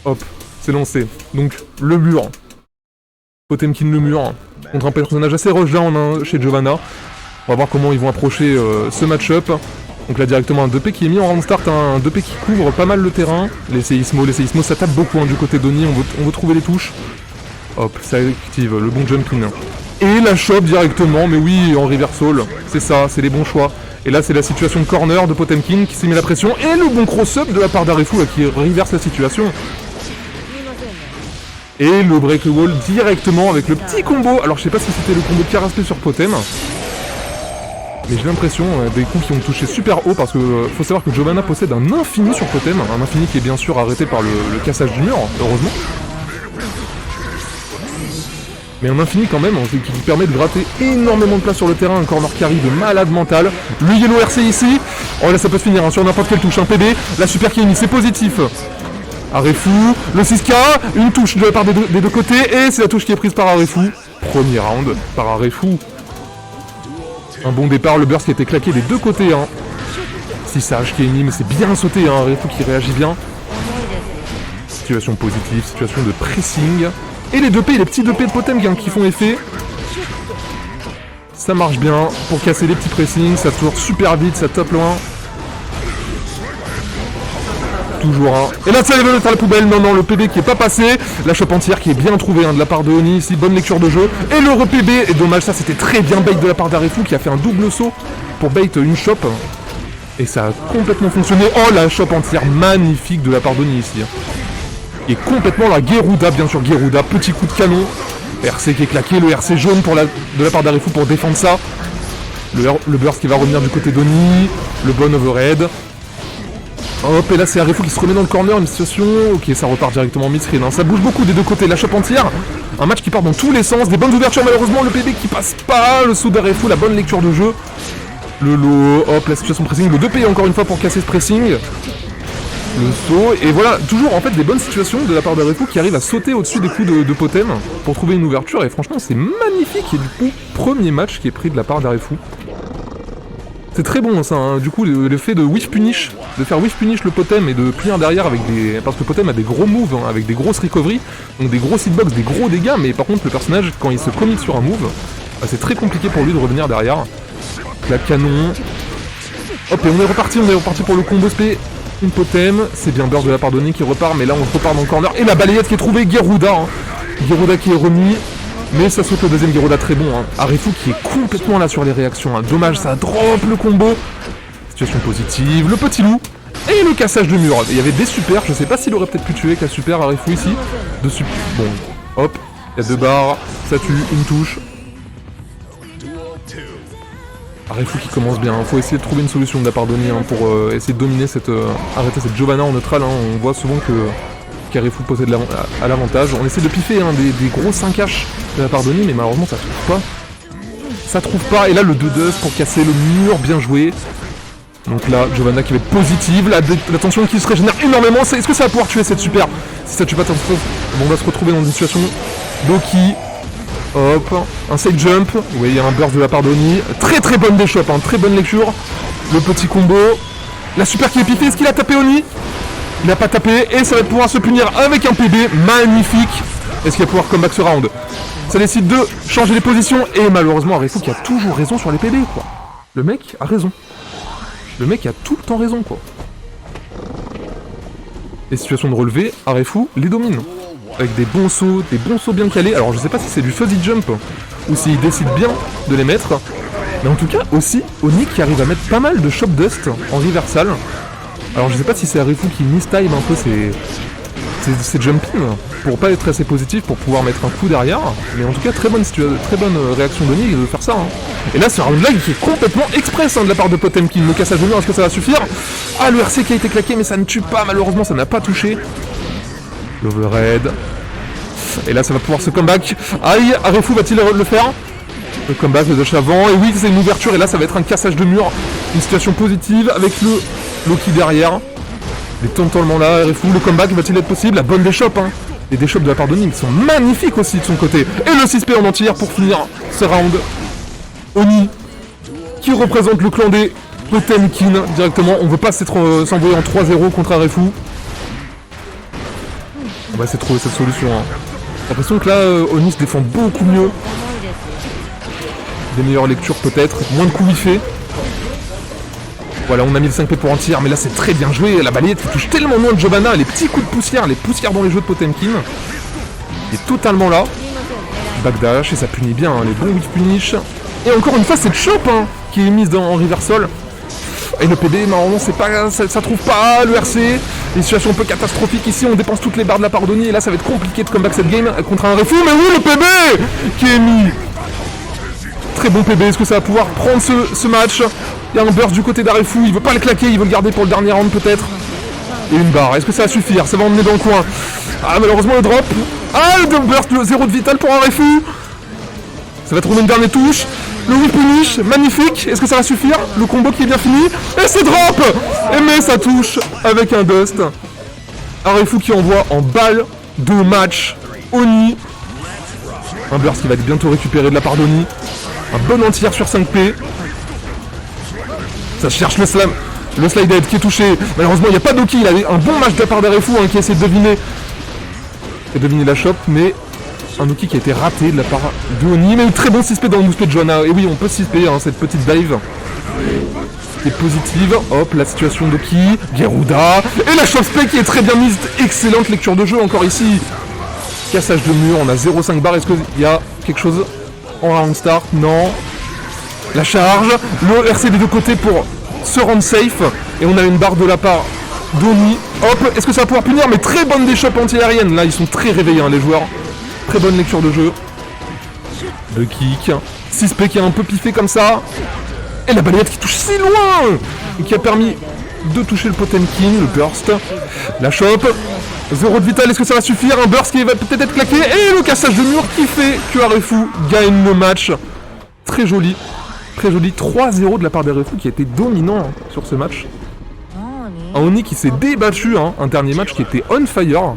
Hop, c'est lancé. Donc, le mur. Potemkin le mur. Contre un personnage assez rush down chez Giovanna. On va voir comment ils vont approcher ce match-up. Donc là directement un 2P qui est mis en round start, un 2P qui couvre pas mal le terrain. Les séismos ça tape beaucoup du côté d'Oni, on veut trouver les touches. Hop, ça active le bon jumping. Et la chope directement, mais oui, en reversal, c'est ça, c'est les bons choix. Et là c'est la situation de corner de Potemkin qui s'est mis la pression, et le bon cross-up de la part d'Arefu qui reverse la situation. Et le break the wall directement avec le petit combo. Alors je sais pas si c'était le combo de Caraspé sur Potem. Mais j'ai l'impression des coups qui ont touché super haut parce que faut savoir que Giovanna possède un infini sur Potem, un infini qui est bien sûr arrêté par le cassage du mur, heureusement. Mais un infini quand même, qui permet de gratter énormément de place sur le terrain, un corner carry de malade mental. Le yellow RC ici, oh là ça peut se finir sur n'importe quelle touche, un PB, la super qui est mise, c'est positif. Arefu, le 6K, une touche de la part des deux côtés, et c'est la touche qui est prise par Arefu. Premier round par Arefu. Un bon départ, le burst qui a été claqué des deux côtés. 6H qui est mis, mais c'est bien sauté, Arefu qui réagit bien. Situation positive, situation de pressing. Et les 2P, les petits 2P de Potem qui font effet. Ça marche bien pour casser les petits pressings, ça tourne super vite, ça top loin. Toujours un. Et là, ça va mettre à la poubelle. Non, le PB qui est pas passé. La chope entière qui est bien trouvée de la part de Oni ici. Bonne lecture de jeu. Et le re-PB. Et dommage, ça c'était très bien bait de la part d'Arefu qui a fait un double saut pour bait une chope. Et ça a complètement fonctionné. Oh, la chope entière magnifique de la part d'Oni ici. Et complètement la Geruda, bien sûr, Geruda. Petit coup de canon. RC qui est claqué. Le RC jaune de la part d'Arefu pour défendre ça. Le burst qui va revenir du côté d'Oni. Le bon overhead. Hop, et là c'est Arefu qui se remet dans le corner, une situation... Ok, ça repart directement en mid-screen, ça bouge beaucoup des deux côtés, la chope entière. Un match qui part dans tous les sens, des bonnes ouvertures malheureusement, le PB qui passe pas, le saut d'Arefu, la bonne lecture de jeu. Le low, hop, la situation de pressing, le 2P encore une fois pour casser ce pressing. Le saut, et voilà, toujours en fait des bonnes situations de la part d'Arefu qui arrive à sauter au-dessus des coups de Potem pour trouver une ouverture, et franchement c'est magnifique, et du coup, premier match qui est pris de la part d'Arefu. C'est très bon ça, du coup le fait de whiff punish, de faire whiff punish le Potem et de punir derrière avec des... Parce que Potem a des gros moves, avec des grosses recovery, donc des gros hitbox, des gros dégâts, mais par contre le personnage, quand il se commit sur un move, c'est très compliqué pour lui de revenir derrière. La canon... Hop, et on est reparti pour le combo SP, une Potem, c'est bien burst de la part d'Oni qui repart, mais là on repart dans le corner, et la balayette qui est trouvée, Geruda, Geruda qui est remis. Mais ça saute le deuxième Geruda très bon. Arefu qui est complètement là sur les réactions. Dommage, ça drop le combo. Situation positive. Le petit loup. Et le cassage de mur. Il y avait des super. Je sais pas s'il aurait peut-être pu tuer avec la super Arefu ici. Bon, hop. Il y a 2 barres. Ça tue. Une touche. Arefu qui commence bien. Faut essayer de trouver une solution de la part d'Oni pour essayer de dominer arrêter cette Giovanna en neutral. On voit souvent que Arefu possède à l'avantage. On essaie de piffer des gros 5H de la part d'Oni, mais malheureusement ça trouve pas. Ça trouve pas, et là le 2-2 pour casser le mur, bien joué. Donc là, Giovanna qui va être positive, la tension qui se régénère énormément. Est-ce que ça va pouvoir tuer cette super? Si ça tue pas, on va se retrouver dans une situation Doki. Hop, un side jump. Oui, il y a un burst de la part d'Oni. Très très bonne déchoppe, très bonne lecture. Le petit combo. La super qui est piffée, est-ce qu'il a tapé Oni? Il n'a pas tapé, et ça va pouvoir se punir avec un PB magnifique. Est-ce qu'il va pouvoir comeback ce round? Ça décide de changer les positions, et malheureusement Arefu qui a toujours raison sur les PB, quoi. Le mec a raison. Le mec a tout le temps raison, quoi. Les situations de relevé, Arefu les domine. Avec des bons sauts bien calés. Alors je sais pas si c'est du fuzzy jump, ou s'il décide bien de les mettre. Mais en tout cas, aussi, Oni qui arrive à mettre pas mal de chop dust en reversal. Alors je sais pas si c'est Arefu qui mistime un peu ses jumping pour pas être assez positif pour pouvoir mettre un coup derrière, mais en tout cas très bonne réaction d'Oni de faire ça. Et là c'est un round lag qui est complètement express de la part de Potemkin. Le cassage de mur, est-ce que ça va suffire? Ah, le RC qui a été claqué, mais ça ne tue pas, malheureusement ça n'a pas touché. L'overhead. Et là ça va pouvoir se comeback. Aïe, Arefu va-t-il le faire? Le comeback, le dash avant, et oui c'est une ouverture, et là ça va être un cassage de mur, une situation positive avec le Loki derrière. Les tournements là, Arefu, le comeback va-t-il être possible? La bonne déchoppe, Les déchoppes de la part d'Oni qui sont magnifiques aussi de son côté. Et le 6P en entière pour finir ce round. Oni qui représente le clan des Potemkin directement. On veut pas s'envoyer en 3-0 contre Arefu. On va essayer de trouver cette solution. Hein. J'ai l'impression que là, Oni se défend beaucoup mieux. Des meilleures lectures peut-être, moins de coups fait. Voilà, on a mis le 5P pour un tir, mais là c'est très bien joué. La balayette qui touche tellement loin de Giovanna, les petits coups de poussière, les poussières dans les jeux de Potemkin. Il est totalement là. Backdash, et ça punit bien, hein, les bons whiff punish. Et encore une fois, c'est Chop hein, qui est mise en reversal. Et le PB, normalement, c'est pas, ça trouve pas le RC. Une situation un peu catastrophique ici, on dépense toutes les barres de la part d'Oni, et là ça va être compliqué de comeback cette game contre un Refu. Mais oui, le PB qui est mis. Très bon PB, est-ce que ça va pouvoir prendre ce match? Il y a un burst du côté d'Arefu, il veut pas le claquer, il veut le garder pour le dernier round peut-être. Et une barre, est-ce que ça va suffire? Ça va emmener dans le coin. Ah malheureusement le drop. Ah le burst, le 0 de vital pour Arefu. Ça va trouver une dernière touche. Le whip punish, magnifique. Est-ce que ça va suffire? Le combo qui est bien fini. Et c'est drop. Et mais ça touche avec un dust. Arefu qui envoie en balle de match Oni. Un burst qui va être bientôt récupéré de la part d'Oni. Un bon entier sur 5P. Ça cherche le slam. Le slide head qui est touché. Malheureusement, il n'y a pas d'Oki. Il avait un bon match de la part d'Arefu hein, qui essaie de deviner. Et deviner la shop, mais un Oki qui a été raté de la part de Oni. Mais très bon 6P dans le mousquet de Johanna. Et oui, on peut 6P hein, cette petite dive. C'est positive. Hop, la situation d'Oki. Geruda. Et la shop spray qui est très bien mise. Excellente lecture de jeu encore ici. Cassage de mur. On a 0,5 barres. Est-ce qu'il y a quelque chose en round start? Non. La charge, le RC des deux côtés pour se rendre safe. Et on a une barre de la part d'Oni. Hop, est-ce que ça va pouvoir punir? Mais très bonne des chops anti-aériennes. Là, ils sont très réveillés, hein, les joueurs. Très bonne lecture de jeu. Le kick. 6P qui a un peu piffé comme ça. Et la balayette qui touche si loin. Et qui a permis de toucher le Potemkin, le burst. La chope. 0 de vital, est-ce que ça va suffire? Un burst qui va peut-être être claqué. Et le cassage de mur qui fait que Arefu gagne le match. Très joli. Très joli, 3-0 de la part d'Arefu qui a été dominant hein, sur ce match. Un Oni qui s'est débattu, hein, un dernier match qui était on fire.